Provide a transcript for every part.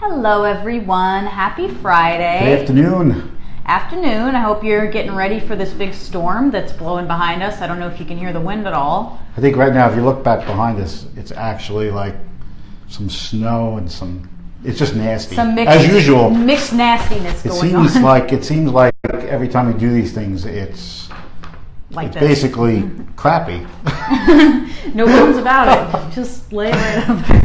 Hello everyone, happy Friday. Good afternoon. Afternoon, I hope you're getting ready for this big storm that's blowing behind us. I don't know if you can hear the wind at all. I think right now if you look back behind us, it's actually like some snow and it's just nasty. Some mixed, as usual. Mixed nastiness going on. It seems like every time we do these things, it's basically crappy. No bones about it. Just lay it right up there.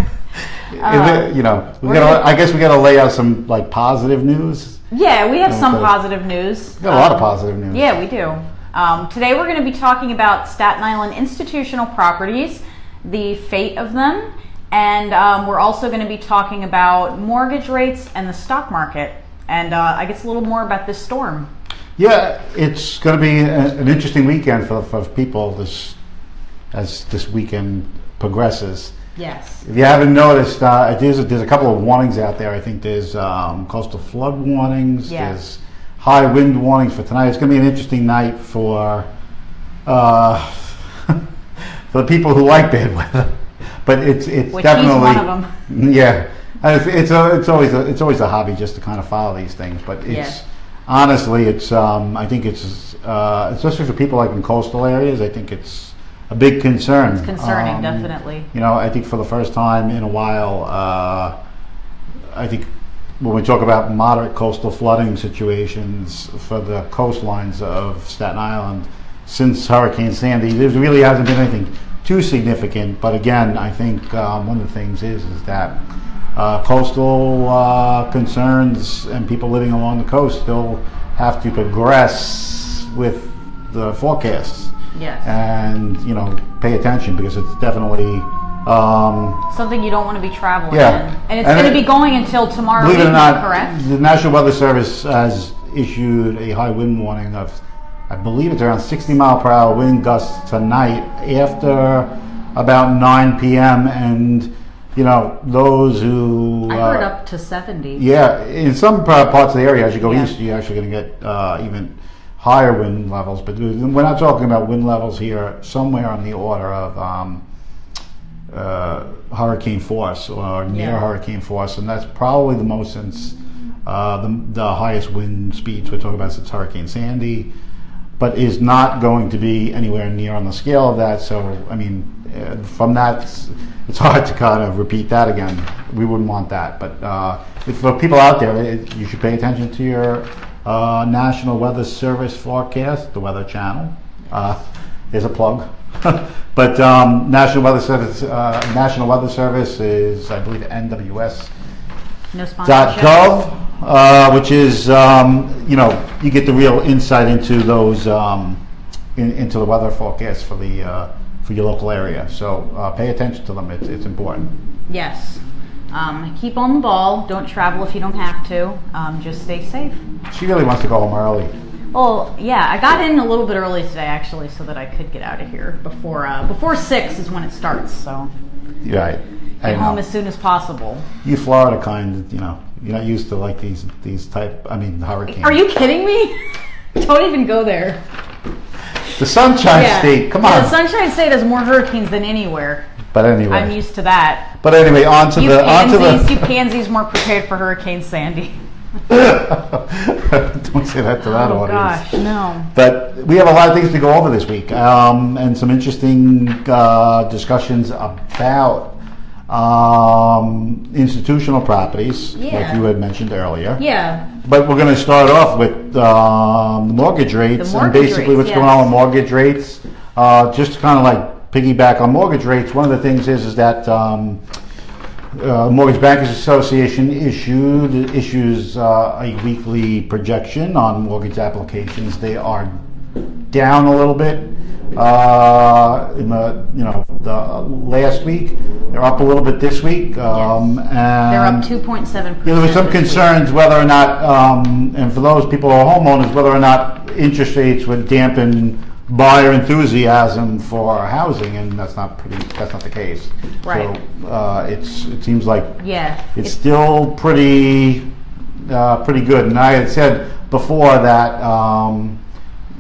I guess we got to lay out some positive news. Yeah, we have some positive news. We got a lot of positive news. Yeah, we do. Today we're going to be talking about Staten Island institutional properties, the fate of them, and we're also going to be talking about mortgage rates and the stock market, and I guess a little more about this storm. Yeah, it's going to be an interesting weekend for people as this weekend progresses. Yes. If you haven't noticed, there's a couple of warnings out there. I think there's coastal flood warnings. Yeah. There's high wind warnings for tonight. It's going to be an interesting night for for the people who like bad weather. But it's Which definitely he's one of them. Yeah, it's always a hobby just to kind of follow these things. But it's honestly, I think it's especially for people like in coastal areas. I think it's a big concern. It's concerning, definitely. I think for the first time in a while, I think when we talk about moderate coastal flooding situations for the coastlines of Staten Island since Hurricane Sandy, there really hasn't been anything too significant. But again, I think one of the things is that coastal concerns and people living along the coast still have to progress with the forecasts. Yes. And pay attention because it's definitely something you don't want to be traveling in. And it's going to be going until tomorrow believe it or not, correct? The National Weather Service has issued a high wind warning of, I believe it's around 60 mile per hour wind gusts tonight after about 9 p.m. and those who I heard up to 70. Yeah, in some parts of the area as you go east, you're actually going to get even higher wind levels, but we're not talking about wind levels here somewhere on the order of hurricane force or near hurricane force, and that's probably the most since the highest wind speeds we're talking about since Hurricane Sandy, but is not going to be anywhere near on the scale of that. So I mean, from that, it's hard to kind of repeat that again. We wouldn't want that, but for people out there, you should pay attention to your National Weather Service forecast, the Weather Channel. There's a plug. But National Weather Service is, I believe, NWS. No sponsorship. .gov, which is you get the real insight into those into the weather forecast for your local area. So pay attention to them. It's important. Yes. Keep on the ball. Don't travel if you don't have to. Just stay safe. She really wants to go home early. Well, yeah, I got in a little bit early today, actually, so that I could get out of here before 6 is when it starts. So right, get home as soon as possible. You Florida kind, you're not used to like these type. I mean, hurricanes. Are you kidding me? Don't even go there. The Sunshine State. Come on. The Sunshine State has more hurricanes than anywhere. But anyway, I'm used to that. But anyway, you pansies weren't prepared for Hurricane Sandy. Don't say that to that audience. Gosh, no. But we have a lot of things to go over this week, and some interesting discussions about institutional properties, like you had mentioned earlier. Yeah. But we're going to start off with the mortgage rates and basically what's going on with mortgage rates. Just to kind of like piggyback on mortgage rates, one of the things is that Mortgage Bankers Association issues a weekly projection on mortgage applications. They are down a little bit in the last week. They're up a little bit this week. They're up 2.7%. There were some concerns whether or not, and for those people who are homeowners, whether or not interest rates would dampen buyer enthusiasm for housing, and that's not the case. Right. So it seems like it's still pretty good. And I had said before that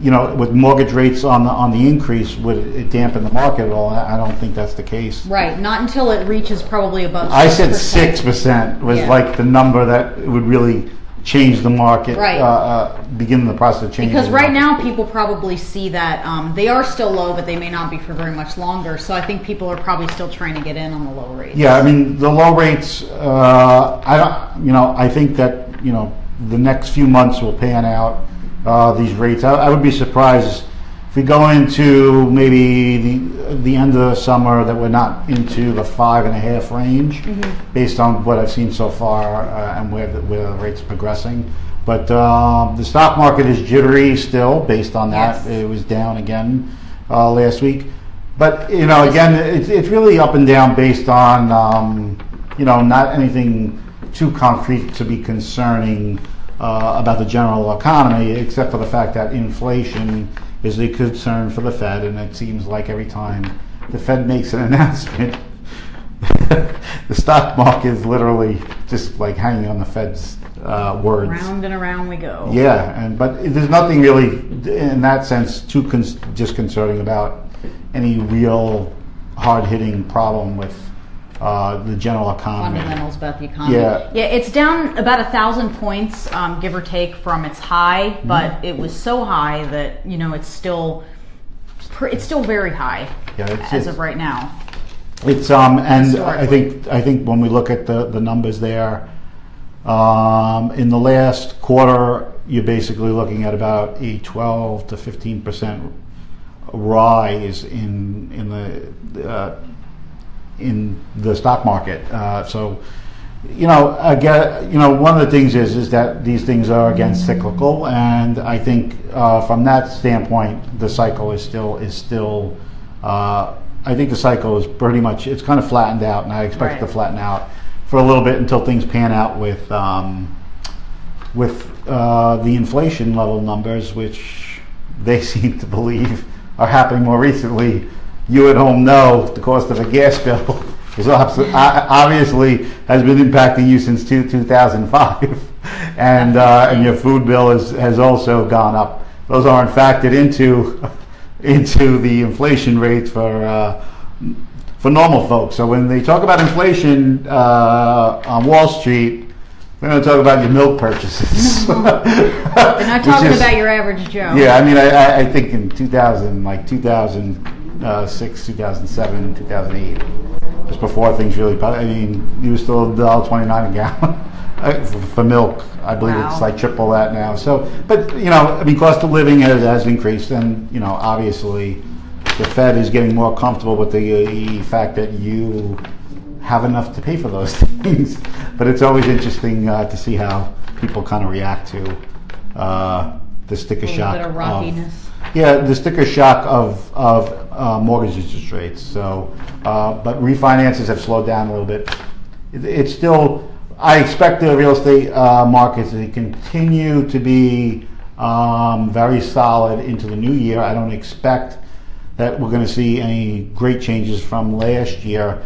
with mortgage rates on the increase, would it dampen the market at all? I don't think that's the case. Right. Not until it reaches probably above 6%. I said 6% was like the number that would really change the market, begin the process of changing. Because right now people probably see that they are still low, but they may not be for very much longer. So I think people are probably still trying to get in on the low rates. Yeah, I mean the low rates. I think that the next few months will pan out these rates. I would be surprised if we go into maybe the end of the summer that we're not into the 5.5 range, based on what I've seen so far and where the rates are progressing. But the stock market is jittery still based on that. Yes. It was down again last week. But again, it's really up and down based on not anything too concrete to be concerning about the general economy, except for the fact that inflation is a concern for the Fed, and it seems like every time the Fed makes an announcement, the stock market is literally just like hanging on the Fed's words. Round and around we go. Yeah, but there's nothing really in that sense too disconcerting about any real hard-hitting problem with the general economy. Fundamentals about the economy. Yeah, it's down about 1,000 points, give or take, from its high, but it was so high that it's still very high as of right now. It's and I think when we look at the numbers there, in the last quarter, you're basically looking at about a 12 to 15% rise in the stock market. So, one of the things is that these things are again cyclical, and I think from that standpoint, the cycle is still. I think the cycle is pretty much, it's kind of flattened out, and I expect it to flatten out for a little bit until things pan out with the inflation level numbers, which they seem to believe are happening more recently. You at home know the cost of a gas bill is obviously has been impacting you since 2005, and your food bill has also gone up. Those aren't factored into the inflation rates for normal folks. So when they talk about inflation on Wall Street, we're going to talk about your milk purchases. They're not talking about your average Joe. Yeah, I mean, I think in 2006, 2007, 2008, just before things really, it was still $1.29 a gallon for milk. I believe it's like triple that now. So, but cost of living has increased, and obviously the Fed is getting more comfortable with the fact that you have enough to pay for those things. But it's always interesting to see how people kind of react to the sticker shock. A little bit of rockiness. The sticker shock of mortgage interest rates. So, but refinances have slowed down a little bit. It's still. I expect the real estate markets to continue to be very solid into the new year. I don't expect that we're going to see any great changes from last year.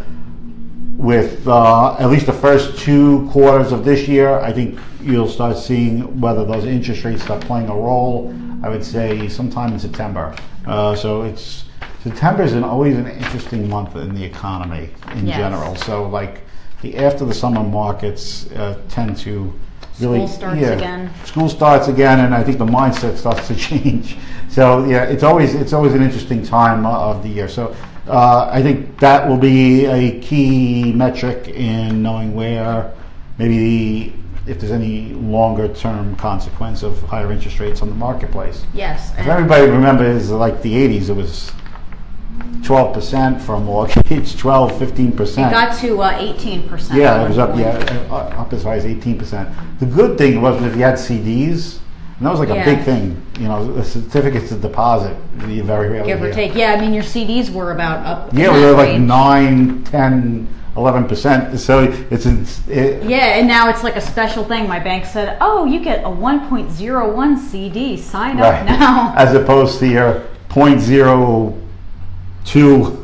With at least the first 2 quarters of this year, I think you'll start seeing whether those interest rates start playing a role. I would say sometime in September. So September is always an interesting month in the economy in general. So after the summer markets tend to really School starts again, and I think the mindset starts to change. So it's always an interesting time of the year. So I think that will be a key metric in knowing where maybe if there's any longer term consequence of higher interest rates on the marketplace. Yes. If everybody remembers, like the 80s, it was 12% for a mortgage, 12, 15%. It got to 18%. Yeah, it was up as high as 18%. The good thing was if you had CDs, and that was like a big thing, the certificates of deposit, you very rarely give or take. Yeah, your CDs were about up. Yeah, we were like 9, 10, 11%. So and now it's like a special thing. My bank said, "Oh, you get a 1.01 CD. Sign up now." As opposed to your 0.02,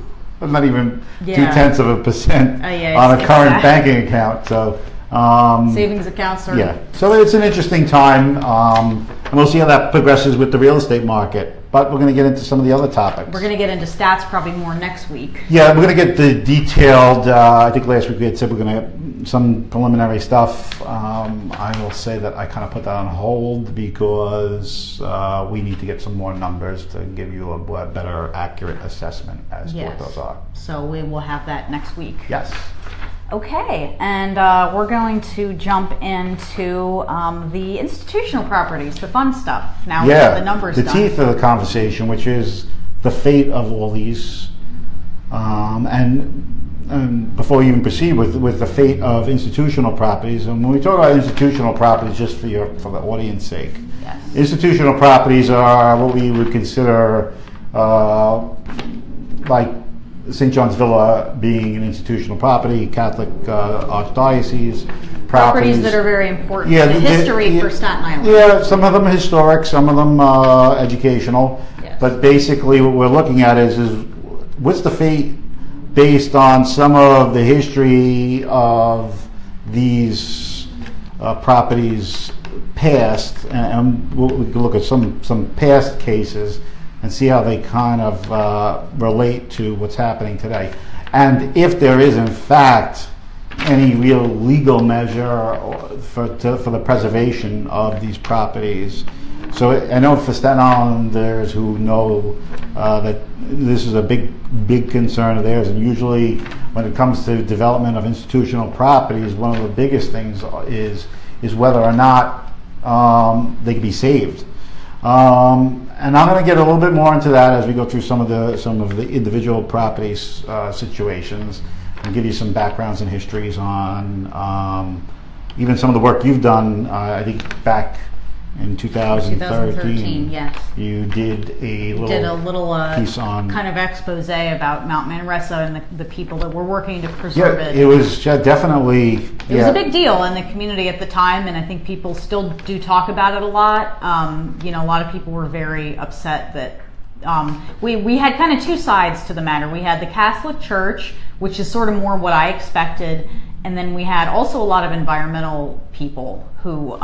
not even 0.2% on a current banking account. So Savings accounts are... Yeah, so it's an interesting time, and we'll see how that progresses with the real estate market. But we're going to get into some of the other topics. We're going to get into stats probably more next week. Yeah, we're going to get the detailed, I think last week we had said we're going to get some preliminary stuff. I will say that I kind of put that on hold because we need to get some more numbers to give you a better, accurate assessment as to what those are. So we will have that next week. Yes. Okay, and we're going to jump into the institutional properties, the fun stuff. Now we have the numbers the done. teeth of the conversation, which is the fate of all these. And before we even proceed with the fate of institutional properties, and when we talk about institutional properties, just for the audience sake, institutional properties are what we would consider like St. John's Villa being an institutional property, Catholic Archdiocese properties that are very important. Yeah, the history for Staten Island. Yeah, some of them are historic, some of them educational. Yes. But basically, what we're looking at is what's the fate based on some of the history of these properties past, and we can look at some past cases and see how they kind of relate to what's happening today. And if there is, in fact, any real legal measure for the preservation of these properties. So I know for Staten Islanders who know that this is a big concern of theirs, and usually when it comes to development of institutional properties, one of the biggest things is whether or not they can be saved. And I'm going to get a little bit more into that as we go through some of the individual properties situations, and give you some backgrounds and histories on even some of the work you've done. I think back in 2013, yes, you did a little piece on kind of expose about Mount Manresa and the people that were working to preserve it. It was definitely it was a big deal in the community at the time, and I think people still do talk about it a lot. A lot of people were very upset that we had kind of two sides to the matter. We had the Catholic Church, which is sort of more what I expected, and then we had also a lot of environmental people who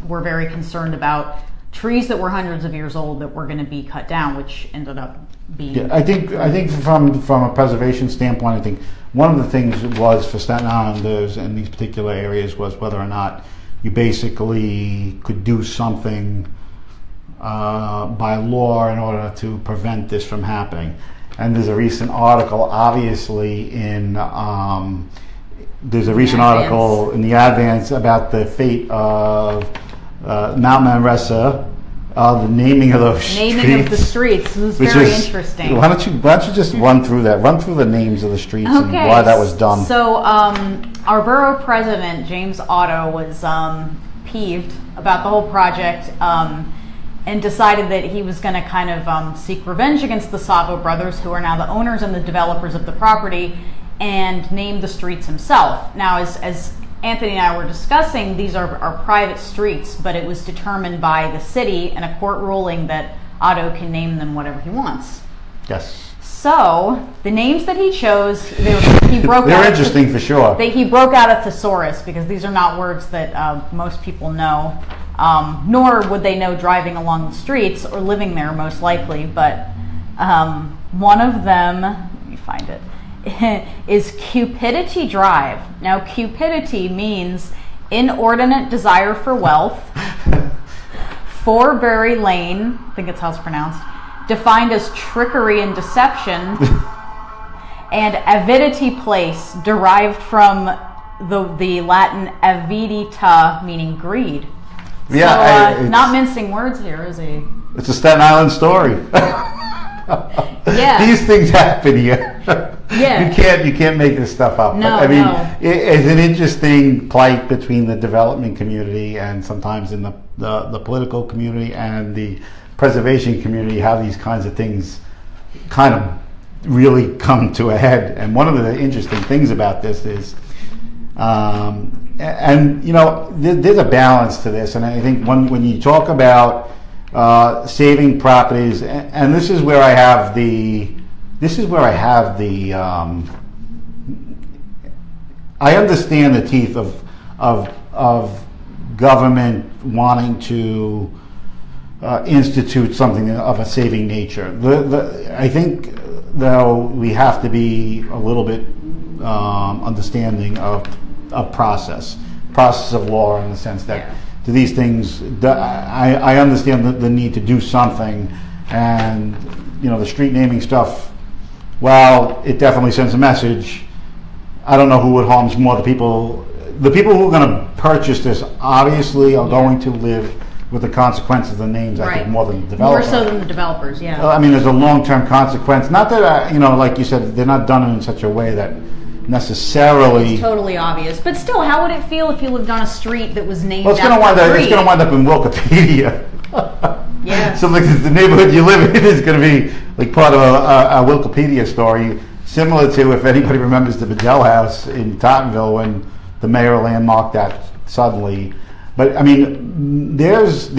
were very concerned about trees that were hundreds of years old that were going to be cut down, which ended up being... Yeah, I think from a preservation standpoint, I think one of the things was for Staten Islanders in these particular areas was whether or not you basically could do something by law in order to prevent this from happening. And there's a recent article, obviously, in article in the Advance about the fate of Mount Manresa, the naming of those streets. Naming of the streets. This is very interesting. Why don't you just run through that? Run through the names of the streets and why that was done. So our borough president, James Oddo, was peeved about the whole project and decided that he was going to kind of seek revenge against the Savo Brothers, who are now the owners and the developers of the property, and named the streets himself. Now, as Anthony and I were discussing, these are private streets, but it was determined by the city in a court ruling that Oddo can name them whatever he wants. Yes. So the names that he chose, he broke. They're interesting for sure. He broke out a thesaurus because these are not words that most people know, nor would they know driving along the streets or living there, most likely. But one of them, let me find it, is Cupidity Drive. Now, cupidity means inordinate desire for wealth. Forbury Lane, I think that's how it's pronounced, defined as trickery and deception. And Avidity Place, derived from the Latin avidita, meaning greed. Yeah, so, not mincing words here, is he? It's a Staten Island story. Yeah. These things happen here. Yeah. You can't make this stuff up. No, I mean, it's an interesting plight between the development community and sometimes in the political community and the preservation community, how these kinds of things kind of really come to a head. And one of the interesting things about this is, there's a balance to this. And I think when you talk about saving properties, and this is where I have I understand the teeth of of government wanting to institute something of a saving nature. I think, though, we have to be a little bit understanding of process of law, in the sense that to these things, I understand the need to do something, and the street naming stuff, while it definitely sends a message, I don't know who it harms more. The people who are going to purchase this obviously are going to live with the consequences of the names, I think, more than the developers. More so than the developers, yeah. I mean, there's a long-term consequence. Not that, like you said, they're not done in such a way that necessarily... It's totally obvious. But still, how would it feel if you lived on a street that was named after a tree? It's going to wind up in Wikipedia. Yeah. So like the neighborhood you live in is going to be like part of a Wikipedia story, similar to, if anybody remembers, the Bedell House in Tottenville, when the mayor landmarked that suddenly. But I mean, there's but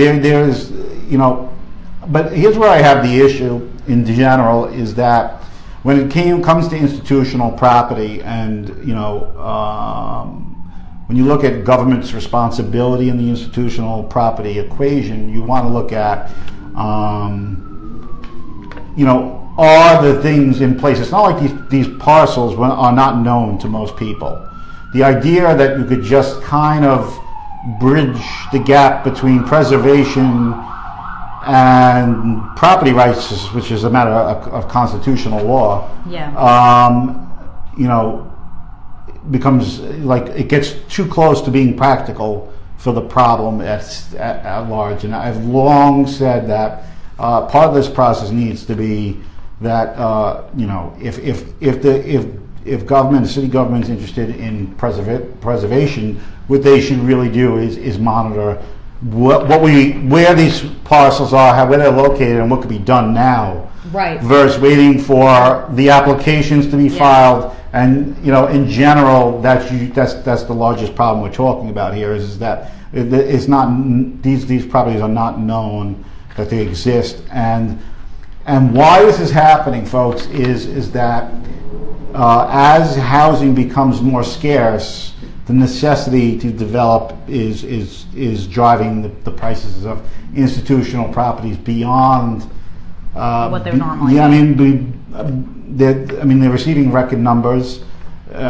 here's where I have the issue in general, is that when it comes to institutional property, and when you look at government's responsibility in the institutional property equation, you want to look at are the things in place. It's not like these parcels are not known to most people. The idea that you could just kind of bridge the gap between preservation and property rights, which is a matter of constitutional law, becomes like, it gets too close to being practical for the problem at large. And I've long said that part of this process needs to be that if government, city government's interested in preservation, what they should really do is monitor where these parcels are, where they're located, and what could be done now. Right. Versus waiting for the applications to be filed. And in general, that's the largest problem we're talking about here, is that it's not, these properties are not known that they exist. And why this is happening, folks, is that as housing becomes more scarce, the necessity to develop is driving the prices of institutional properties beyond what they're normally. Yeah, they're receiving record numbers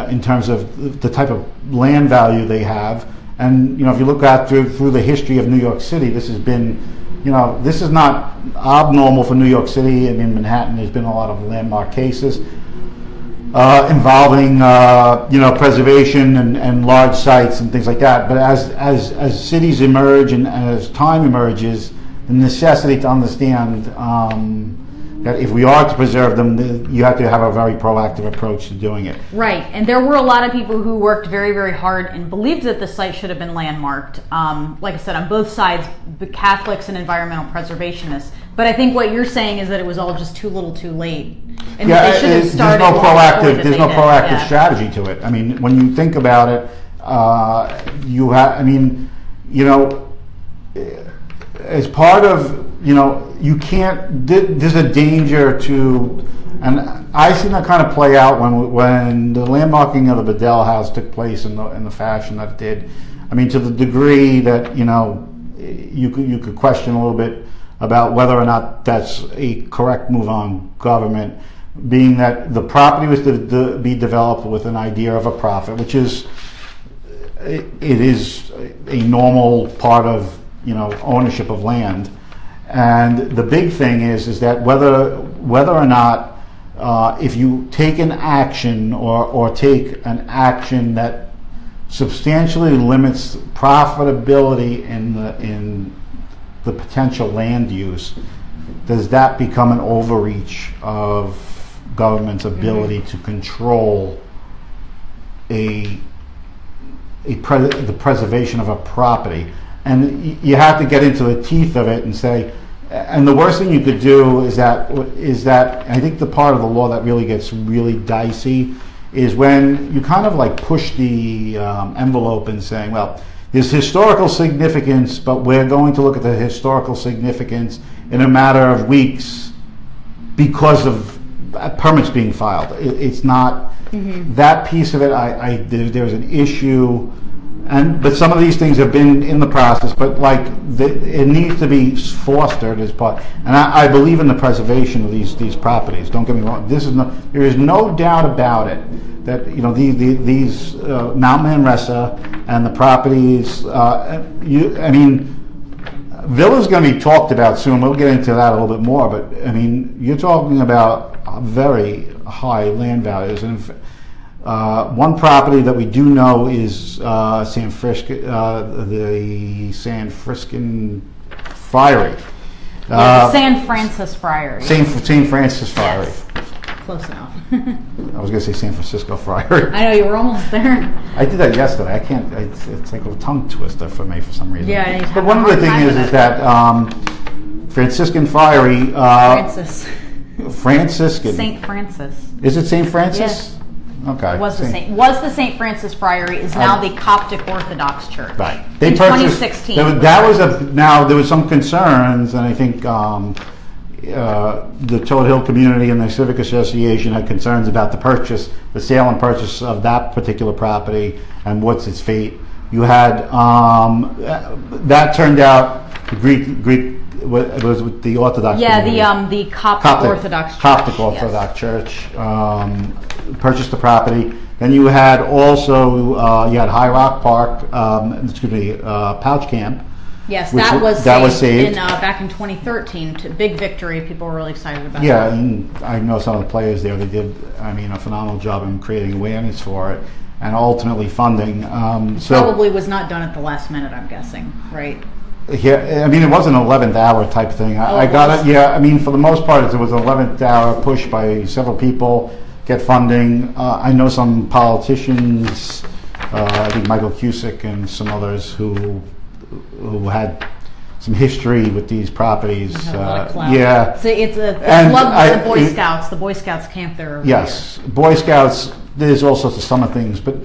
in terms of the type of land value they have. And if you look at through the history of New York City, this has been, this is not abnormal for New York City. I mean, Manhattan, there's been a lot of landmark cases involving preservation and large sites and things like that. But as cities emerge and as time emerges, the necessity to understand that if we are to preserve them, you have to have a very proactive approach to doing it. Right, and there were a lot of people who worked very, very hard and believed that the site should have been landmarked. Like I said, on both sides, the Catholics and environmental preservationists. But I think what you're saying is that it was all just too little too late. And they should have started there's no proactive strategy to it. I mean, when you think about it, as part of, you can't, there's a danger to, and I've seen that kind of play out when the landmarking of the Bedell House took place in the fashion that it did. I mean, to the degree that, you could question a little bit about whether or not that's a correct move on government, being that the property was to be developed with an idea of a profit, which is, it is a normal part of, ownership of land. And the big thing is that whether or not if you take an action or take an action that substantially limits profitability in the potential land use, does that become an overreach of government's ability to control the preservation of a property? And you have to get into the teeth of it and say, and the worst thing you could do is that I think the part of the law that really gets really dicey is when you kind of like push the envelope and saying, well, there's historical significance, but we're going to look at the historical significance in a matter of weeks because of permits being filed. It's not that piece of it. There's an issue but some of these things have been in the process, but it needs to be fostered as part. And I believe in the preservation of these properties. Don't get me wrong. There is no doubt about it that these Mount Manresa and the properties. Villa's going to be talked about soon. We'll get into that a little bit more. But you're talking about very high land values. And one property that we do know is the San Franciscan Friary. The San Francis Friary. St. Francis Friary. Yes. Close enough. I was going to say San Francisco Friary. I know, you were almost there. I did that yesterday. I can't. It's like a tongue twister for me for some reason. Yeah. But one of the things is that Franciscan Friary. Franciscan. St. Francis. Is it St. Francis? Yes. Okay. Was the St. Francis Friary is now the Coptic Orthodox Church. Right. They in 2016. Now there was some concerns, and I think the Toad Hill community and the Civic Association had concerns about the sale and purchase of that particular property, and what's its fate. You had that turned out Greek. It was with the Orthodox. Yeah, the Coptic Orthodox Church. Coptic Orthodox Church purchased the property. Then you had also High Rock Park, Pouch Camp. Yes, that was saved back in 2013. Big victory. People were really excited about. Yeah, and I know some of the players there. They did, a phenomenal job in creating awareness for it and ultimately funding. Probably was not done at the last minute, I'm guessing, right? Yeah, it was an 11th hour type thing. I got it. Yeah, for the most part, it was an 11th hour push by several people, get funding. I know some politicians, I think Michael Cusick and some others who had some history with these properties. Yeah. So it's the Boy Scouts. The Boy Scouts camp there. Yes, Boy Scouts. There's all sorts of summer things, but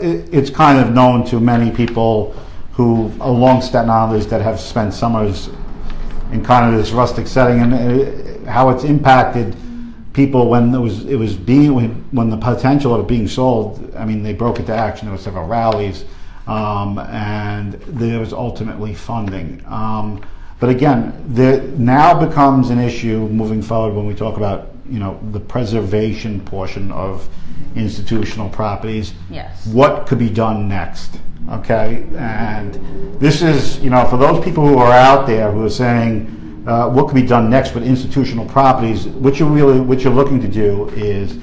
it's kind of known to many people who along Staten Islanders that have spent summers in kind of this rustic setting, and how it's impacted people when when the potential of it being sold. They broke into action. There were several rallies, and there was ultimately funding. But again, there now becomes an issue moving forward when we talk about the preservation portion of institutional properties. Yes. What could be done next? Okay, and this is, for those people who are out there who are saying, what could be done next with institutional properties, what you're looking to do is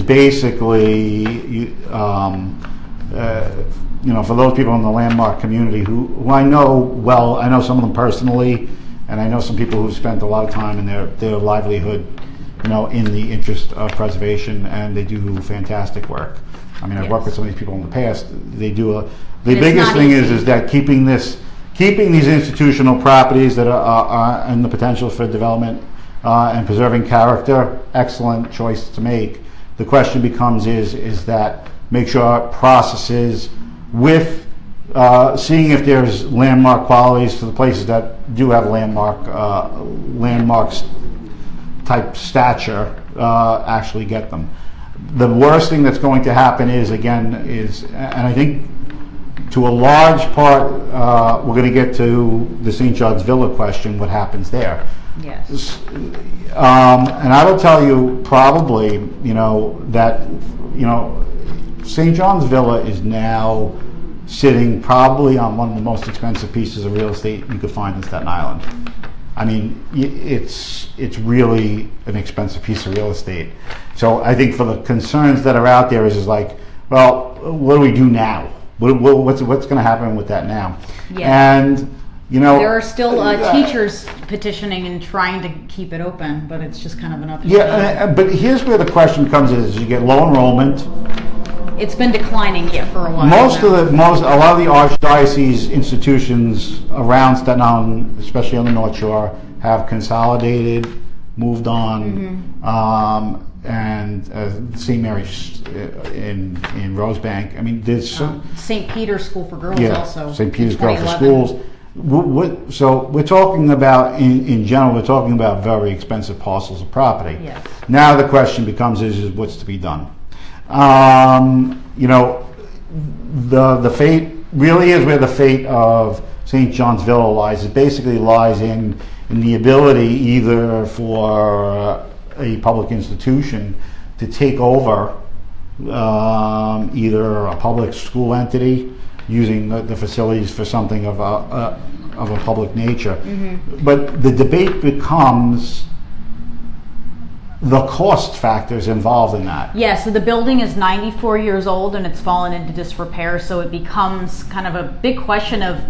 basically, for those people in the landmark community who I know well, I know some of them personally, and I know some people who've spent a lot of time in their livelihood, in the interest of preservation, and they do fantastic work. I've worked with some of these people in the past. They do the biggest thing is that keeping these institutional properties that are and the potential for development and preserving character, excellent choice to make. The question becomes is that make sure processes with seeing if there's landmark qualities to the places that do have landmarks type stature, actually get them. The worst thing that's going to happen is, and I think to a large part, we're going to get to the St. John's Villa question, what happens there. Yes. And I will tell you probably, that, St. John's Villa is now sitting probably on one of the most expensive pieces of real estate you could find in Staten Island. It's really an expensive piece of real estate. So I think for the concerns that are out there is like, well, what do we do now? What's going to happen with that now? Yeah. And there are still teachers petitioning and trying to keep it open, but it's just kind of an up and down. Yeah, but here's where the question comes: is you get low enrollment. It's been declining for a while. A lot of the archdiocese institutions around Staten Island, especially on the North Shore, have consolidated, moved on, and St. Mary's in Rosebank. There's St. Peter's School for Girls also. St. Peter's Girls for Schools. So we're talking about, in general, we're talking about very expensive parcels of property. Yes. Now the question becomes is what's to be done? the fate really is where the fate of St. John's Villa lies. It basically lies in the ability either for a public institution to take over either a public school entity using the facilities for something of a public nature. But the debate becomes the cost factors involved in that. Yeah, so the building is 94 years old and it's fallen into disrepair, so it becomes kind of a big question of,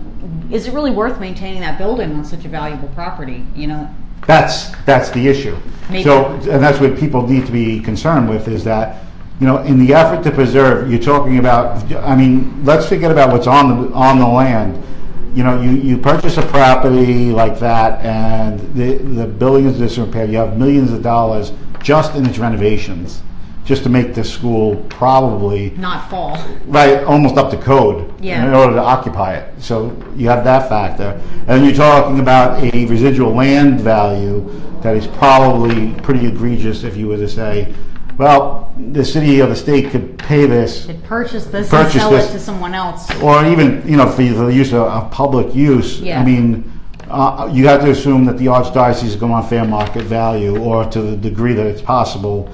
is it really worth maintaining that building on such a valuable property, you know? That's the issue. Maybe. So, and that's what people need to be concerned with, is that, you know, in the effort to preserve, you're talking about, I mean, let's forget about what's on the land. You know, you purchase a property like that and the building is disrepair, you have millions of dollars just in its renovations, just to make the school probably not fall right almost up to code in order to occupy it. So you have that factor, and you're talking about a residual land value that is probably pretty egregious if you were to say, well, the city or the state could pay this, could purchase this and sell it to someone else, or even, you know, for the use of public use. I mean, you have to assume that the archdiocese is going on fair market value, or to the degree that it's possible.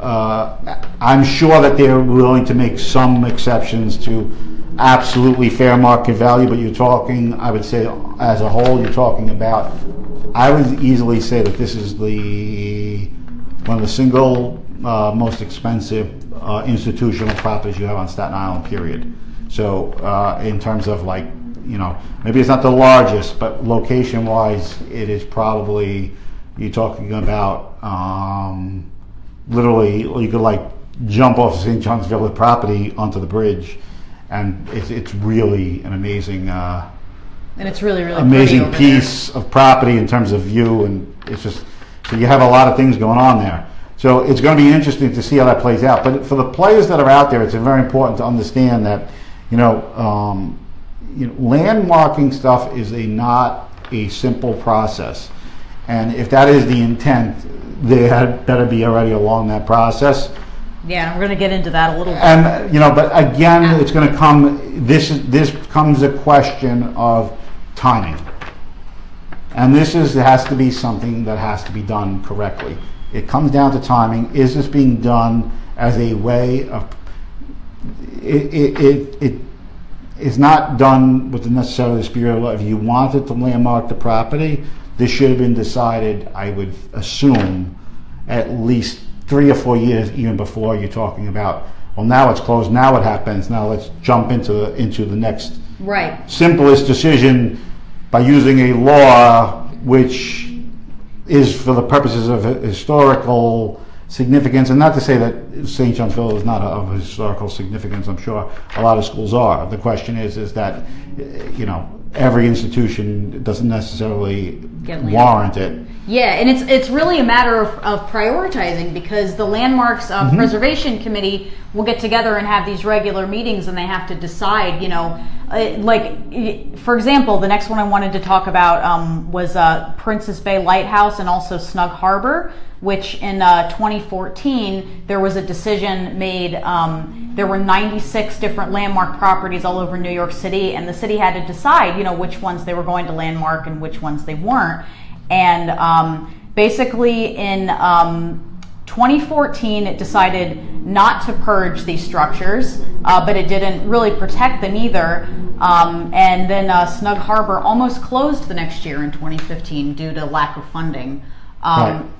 I'm sure that they're willing to make some exceptions to absolutely fair market value, but you're talking, I would say, as a whole, you're talking about, I would easily say that this is one of the single most expensive institutional properties you have on Staten Island, period. So in terms of, like, you know, maybe it's not the largest, but location-wise, it is probably, you're talking about literally, you could like jump off St. John's Villa property onto the bridge, and it's really an amazing and it's really amazing piece of property in terms of view, and it's just, so you have a lot of things going on there. So it's going to be interesting to see how that plays out. But for the players that are out there, it's very important to understand that, you know, landmarking stuff is not a simple process. And if that is the intent, they had better be already along that process. Yeah, we're going to get into that a little bit. And, you know, but again, it's going to come, this comes a question of timing. And this has to be something that has to be done correctly. It comes down to timing. Is this being done as a way of, it is not done with the necessarily spirit of, if you wanted to landmark the property, this should have been decided, I would assume, at least 3 or 4 years even before. You're talking about, well, now it's closed, now what happens? Now let's jump into the next simplest decision by using a law which is for the purposes of historical significance. And not to say that St. John's Villa is not of historical significance. I'm sure a lot of schools are. The question is that, you know, every institution doesn't necessarily warrant it. Yeah, and it's really a matter of prioritizing, because the Landmarks Preservation Committee will get together and have these regular meetings, and they have to decide, you know, like, for example, the next one I wanted to talk about was Princess Bay Lighthouse and also Snug Harbor, which in 2014 there was a decision made. There were 96 different landmark properties all over New York City, and the city had to decide, you know, which ones they were going to landmark and which ones they weren't. And basically in 2014 it decided not to purge these structures, but it didn't really protect them either. And then Snug Harbor almost closed the next year in 2015 due to lack of funding.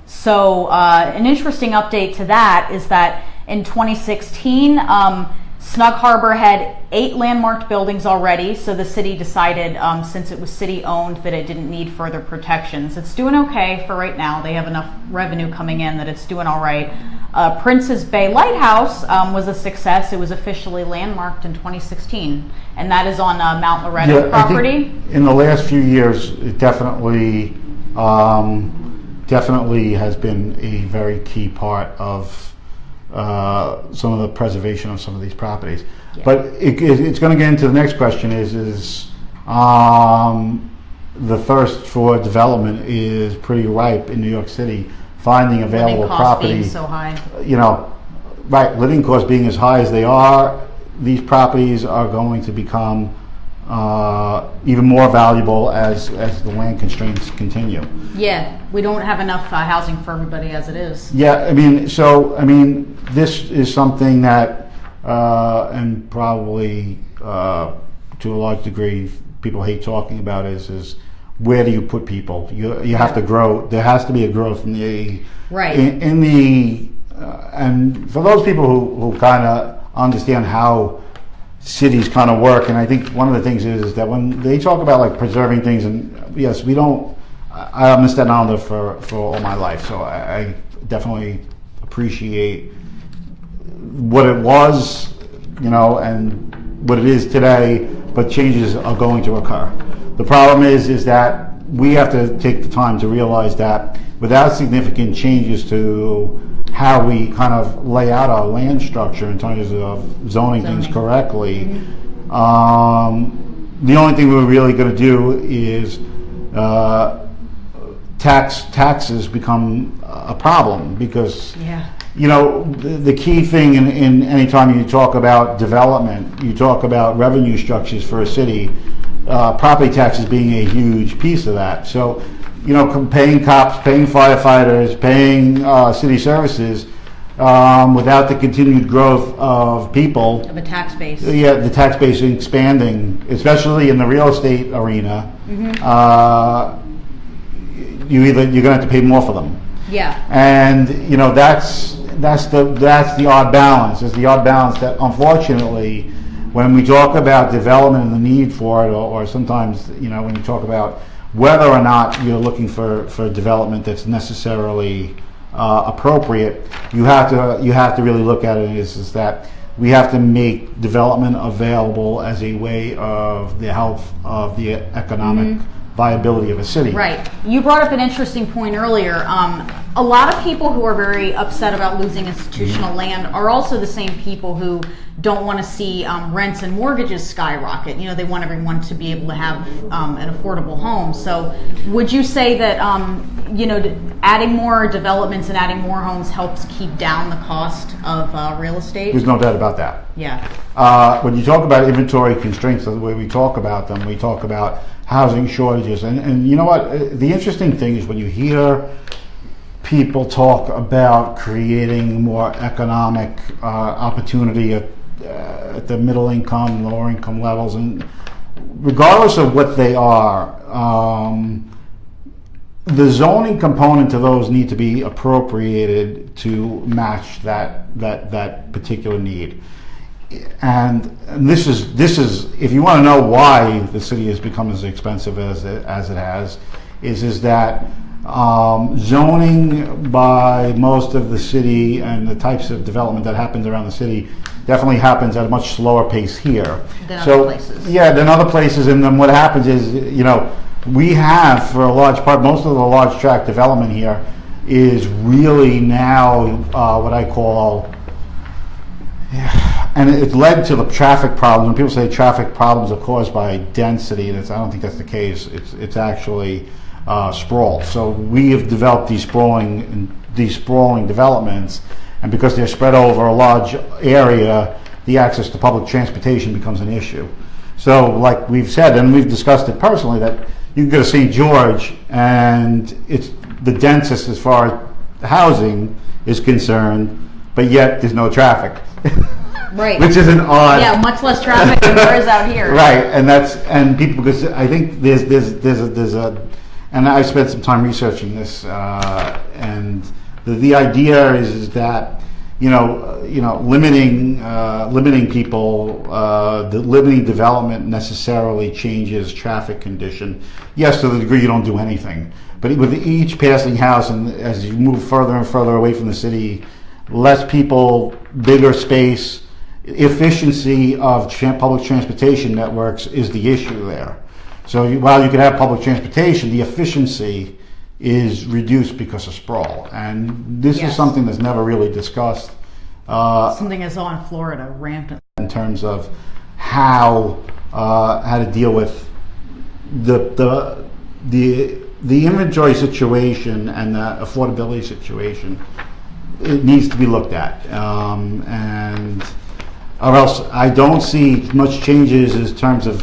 So an interesting update to that is that in 2016, Snug Harbor had 8 landmarked buildings already, so the city decided, since it was city-owned, that it didn't need further protections. It's doing okay for right now. They have enough revenue coming in that it's doing all right. Princess Bay Lighthouse was a success. It was officially landmarked in 2016, and that is on Mount Loretto property. I think in the last few years, it definitely has been a very key part of some of the preservation of some of these properties. But it's going to get into the next question is the thirst for development is pretty ripe in New York City. Finding available property, being so high. You know, living costs being as high as they are, these properties are going to become even more valuable as the land constraints continue. Yeah, we don't have enough housing for everybody as it is. Yeah, this is something that, and probably to a large degree, people hate talking about is where do you put people? You have to grow. There has to be a growth in the and for those people who kind of understand how cities kind of work, and I think one of the things is that when they talk about like preserving things, and yes, we don't. I'm in Staten Island for all my life, so I definitely appreciate what it was, and what it is today. But changes are going to occur. The problem is that we have to take the time to realize that without significant changes to how we kind of lay out our land structure in terms of zoning things correctly, the only thing we're really going to do is taxes become a problem, because the key thing in any time you talk about development, you talk about revenue structures for a city, property taxes being a huge piece of that. So, paying cops, paying firefighters, paying city services, without the continued growth of people. Of a tax base. Yeah, the tax base expanding, especially in the real estate arena. You're going to have to pay more for them. Yeah. And that's the odd balance. It's the odd balance that, unfortunately, when we talk about development and the need for it, or sometimes when you talk about whether or not you're looking for development that's necessarily appropriate, you have to really look at it is that we have to make development available as a way of the health of the economic viability of a city. Right. You brought up an interesting point earlier. A lot of people who are very upset about losing institutional land are also the same people who don't want to see rents and mortgages skyrocket. They want everyone to be able to have an affordable home. So would you say that adding more developments and adding more homes helps keep down the cost of real estate? There's no doubt about that. Yeah. When you talk about inventory constraints, the way we talk about them, we talk about housing shortages. And you know what? The interesting thing is when you hear people talk about creating more economic opportunity at the middle income, lower income levels, and regardless of what they are, the zoning component to those need to be appropriated to match that particular need. And this is if you want to know why the city has become as expensive as it has, is that zoning by most of the city and the types of development that happens around the city definitely happens at a much slower pace here than other places. Yeah, than other places. And then what happens is, we have, for a large part, most of the large tract development here is really now what I call, and it's led to the traffic problems. When people say traffic problems are caused by density, I don't think that's the case. It's actually sprawl. So we have developed these sprawling developments, and because they're spread over a large area, the access to public transportation becomes an issue. So, like we've said, and we've discussed it personally, that you can go to St. George, and it's the densest as far as housing is concerned, but yet there's no traffic. Right. Which is an odd. Yeah, much less traffic than there is out here. Right, and people, because I think there's a, and I spent some time researching this, and the idea is that limiting people, limiting development necessarily changes traffic condition. Yes, to the degree you don't do anything, but with each passing house, and as you move further and further away from the city, less people, bigger space, efficiency of public transportation networks is the issue there. So while you could have public transportation, the efficiency is reduced because of sprawl, and this is something that's never really discussed. Something I saw in Florida rampant in terms of how to deal with the inventory situation and the affordability situation. It needs to be looked at, and or else I don't see much changes in terms of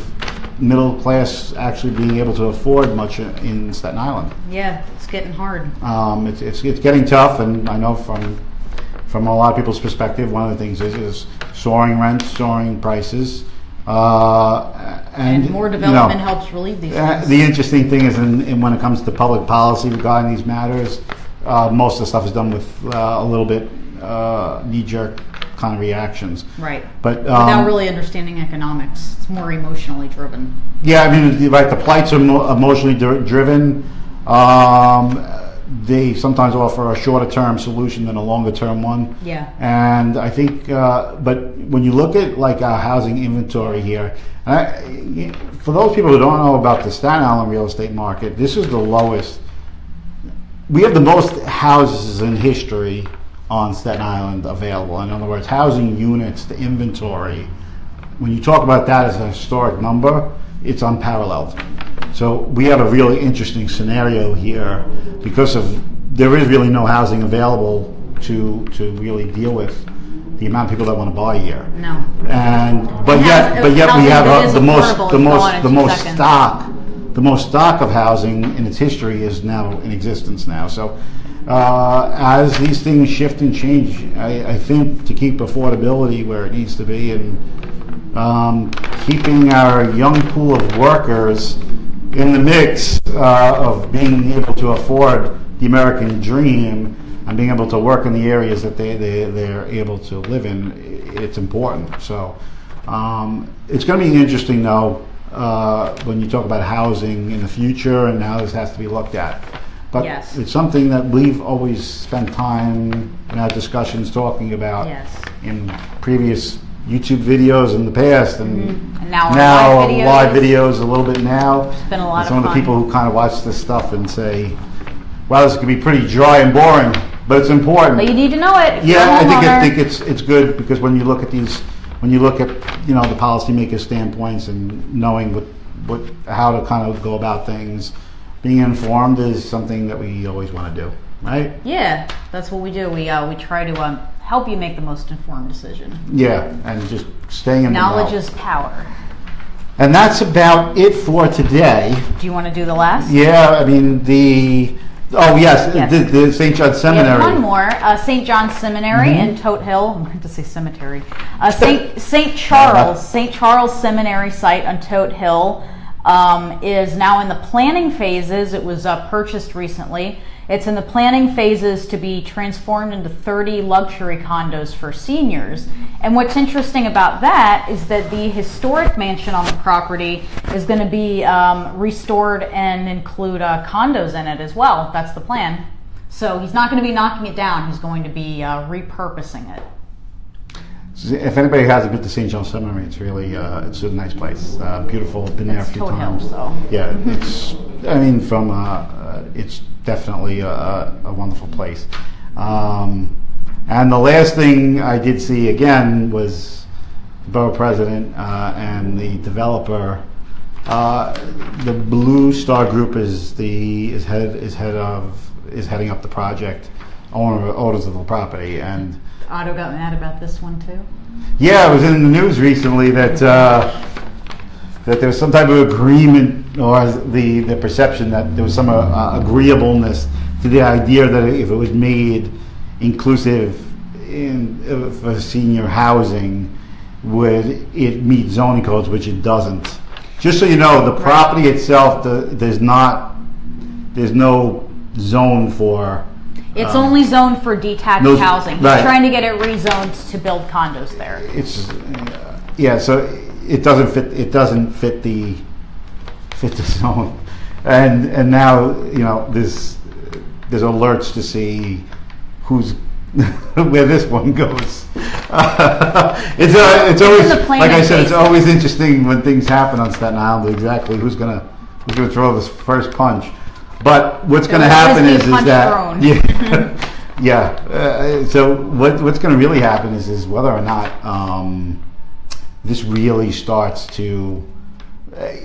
middle class actually being able to afford much in Staten Island. Yeah, it's getting hard. It's getting tough, and I know from a lot of people's perspective, one of the things is soaring rents, soaring prices, and more development helps relieve these things. The interesting thing is, when it comes to public policy regarding these matters, most of the stuff is done with a little bit knee-jerk kind of reactions. Right. But without really understanding economics, it's more emotionally driven. Yeah, I mean, right. The plights are emotionally driven. They sometimes offer a shorter term solution than a longer term one. Yeah. And I think, but when you look at like our housing inventory here, for those people who don't know about the Staten Island real estate market, this is the lowest. We have the most houses in history on Staten Island available. In other words, housing units, the inventory. When you talk about that as a historic number, it's unparalleled. So we have a really interesting scenario here because there is really no housing available to really deal with the amount of people that want to buy here. No. But yet we have the most stock of housing in its history is now in existence now. So as these things shift and change, I think to keep affordability where it needs to be and keeping our young pool of workers in the mix of being able to afford the American dream and being able to work in the areas that they're able to live in, it's important. So it's going to be interesting, though, when you talk about housing in the future and how this has to be looked at. But yes. It's something that we've always spent time in our discussions talking about in previous YouTube videos in the past, and now live videos a little bit now. It's been a lot of some fun. of the people who kind of watch this stuff and say, "Wow, this could be pretty dry and boring," but it's important. But you need to know it. Yeah, I think it's good because when you look at these, when you look at the policymaker standpoints and knowing how to kind of go about things, being informed is something that we always want to do, right? Yeah, that's what we do. We try to help you make the most informed decision. Yeah, and just staying in knowledge the know. is power. And that's about it for today. Do you want to do the last? Yeah, I mean the St. John's Seminary. We have one more, St. John's Seminary in Tote Hill. I'm going to say cemetery. St. Charles Seminary site on Tote Hill is now in the planning phases. It was purchased recently. It's in the planning phases to be transformed into 30 luxury condos for seniors. And what's interesting about that is that the historic mansion on the property is going to be restored and include condos in it as well. That's the plan. So he's not going to be knocking it down. He's going to be repurposing it. If anybody hasn't been to St. John's Seminary, it's really it's a nice place. Beautiful. Been there a few times. Yeah, it's. I mean, it's definitely a wonderful place. And the last thing I did see again was the borough president and the developer. The Blue Star Group is heading up the project, owners of the property, and Otto got mad about this one too. Yeah, it was in the news recently that there was some type of agreement, or the perception that there was some agreeableness to the idea that if it was made inclusive for senior housing, would it meet zoning codes, which it doesn't. Just so you know, the property itself, there's no zone for. It's only zoned for detached housing. He's trying to get it rezoned to build condos there. It's so it doesn't fit. It doesn't fit the zone, and now there's alerts to see who's where this one goes. It's always, like I said, it's always interesting when things happen on Staten Island. Exactly who's gonna throw this first punch. But what's going to happen is that so what's going to really happen is whether or not this really starts to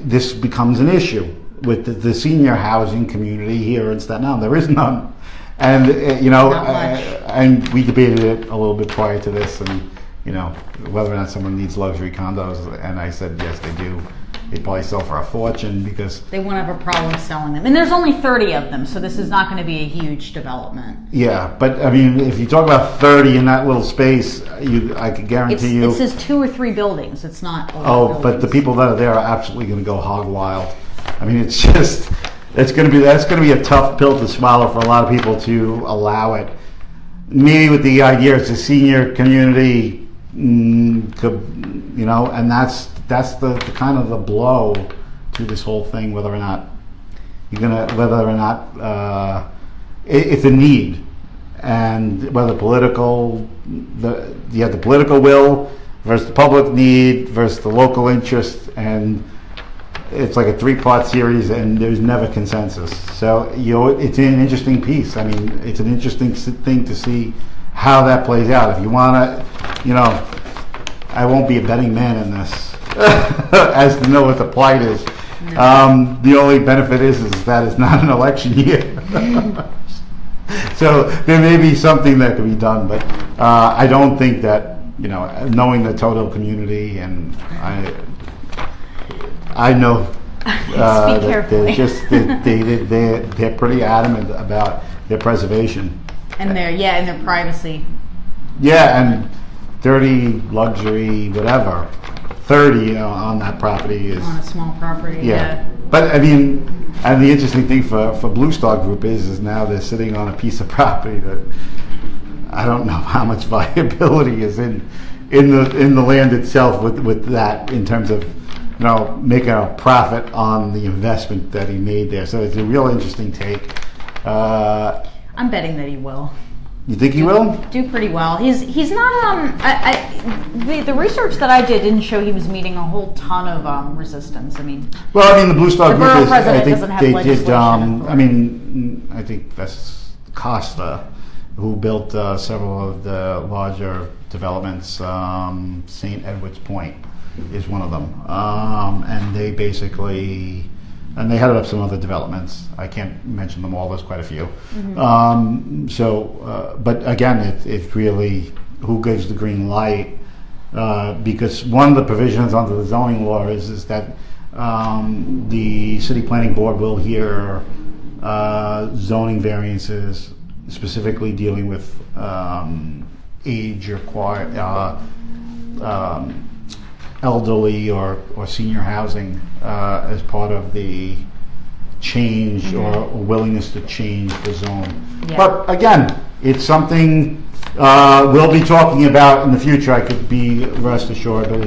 this becomes an issue with the senior housing community here in Staten Island. There is none, and and we debated it a little bit prior to this, and whether or not someone needs luxury condos, and I said yes, they do. They probably sell for a fortune because they won't have a problem selling them. And there's only 30 of them, so this is not going to be a huge development. Yeah, but I mean, if you talk about 30 in that little space, I could guarantee you. It says 2 or 3 buildings. It's not. But the people that are there are absolutely going to go hog wild. I mean, that's going to be a tough pill to swallow for a lot of people to allow it. Maybe with the idea it's a senior community, and that's the kind of the blow to this whole thing. Whether or not it's a need, and whether the political will versus the public need versus the local interest, and it's like a 3-part series, and there's never consensus. So it's an interesting piece. I mean, it's an interesting thing to see how that plays out. If you want to, I won't be a betting man in this. As to know what the plight is. No. The only benefit is that it's not an election year. So there may be something that could be done, but I don't think that, knowing the total community, and I know Speak carefully. They're pretty adamant about their preservation. And their privacy. Yeah, and 30 luxury, whatever. 30 on that property is on a small property. Yeah. But I mean, and the interesting thing for Blue Star Group is now they're sitting on a piece of property that I don't know how much viability is in the land itself with that, in terms of making a profit on the investment that he made there. So it's a real interesting take. I'm betting that he will. You think he will do pretty well? He's not. The research that I did didn't show he was meeting a whole ton of resistance. I mean, the Blue Star Group is. I think they did. I think that's Costa, who built several of the larger developments. St. Edward's Point is one of them, and they basically. And they headed up some other developments. I can't mention them all. There's quite a few. Mm-hmm. But again, it's really who gives the green light, because one of the provisions under the zoning law is that the city planning board will hear zoning variances specifically dealing with age required. Elderly or senior housing as part of the change or willingness to change the zone. Yeah. But again, it's something we'll be talking about in the future. I could be rest assured, but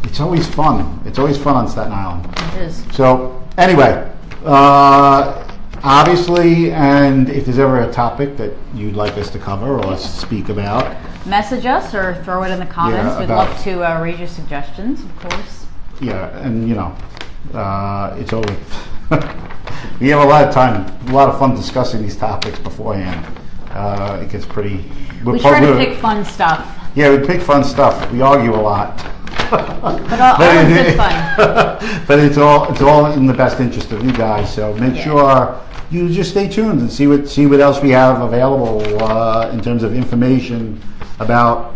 it's always fun. It's always fun on Staten Island. It is. So anyway, obviously, and if there's ever a topic that you'd like us to cover or speak about, message us or throw it in the comments. We'd love to read your suggestions, of course. Yeah, and it's always we have a lot of time, a lot of fun discussing these topics beforehand. It gets pretty. We try to pick fun stuff. Yeah, we pick fun stuff. We argue a lot. But all good fun. But it's all in the best interest of you guys. So make sure you just stay tuned and see what else we have available in terms of information about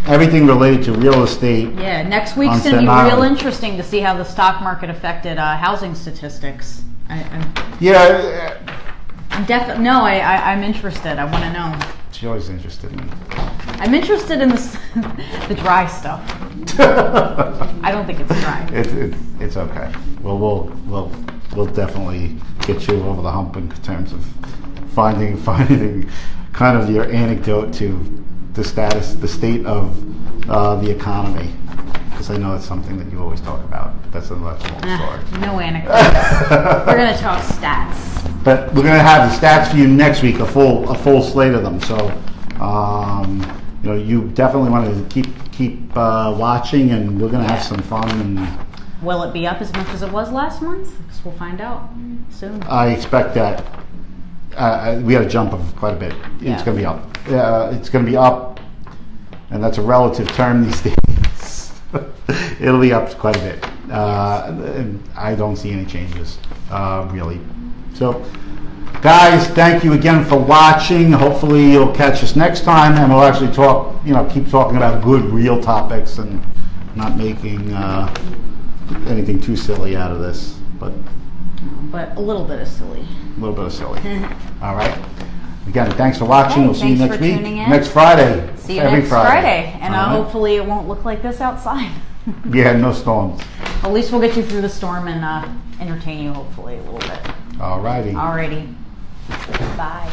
everything related to real estate. Yeah, next week's going to be real interesting to see how the stock market affected housing statistics. I'm interested. I want to know. She's always interested in it. I'm interested in the dry stuff. I don't think it's dry. It's okay. Well, we'll definitely get you over the hump in terms of finding kind of your anecdote to the state of the economy, because I know it's something that you always talk about. But that's a long story. No anecdotes. We're going to talk stats. But we're going to have the stats for you next week, a full slate of them. So, you definitely want to keep watching, and we're going to have some fun. And will it be up as much as it was last month? Because we'll find out soon. I expect that. We had a jump of quite a bit. It's going to be up. It's going to be up, and that's a relative term these days. It'll be up quite a bit. And I don't see any changes, really. So, Guys, thank you again for watching. Hopefully you'll catch us next time, and we'll actually talk, keep talking about good, real topics and not making anything too silly out of this. But a little bit of silly. A little bit of silly. All right. Again, thanks for watching. Okay, we'll see you next week. In. Next Friday. See you next Friday. And hopefully it won't look like this outside. Yeah, no storms. At least we'll get you through the storm and entertain you hopefully a little bit. All righty. Alrighty. Bye.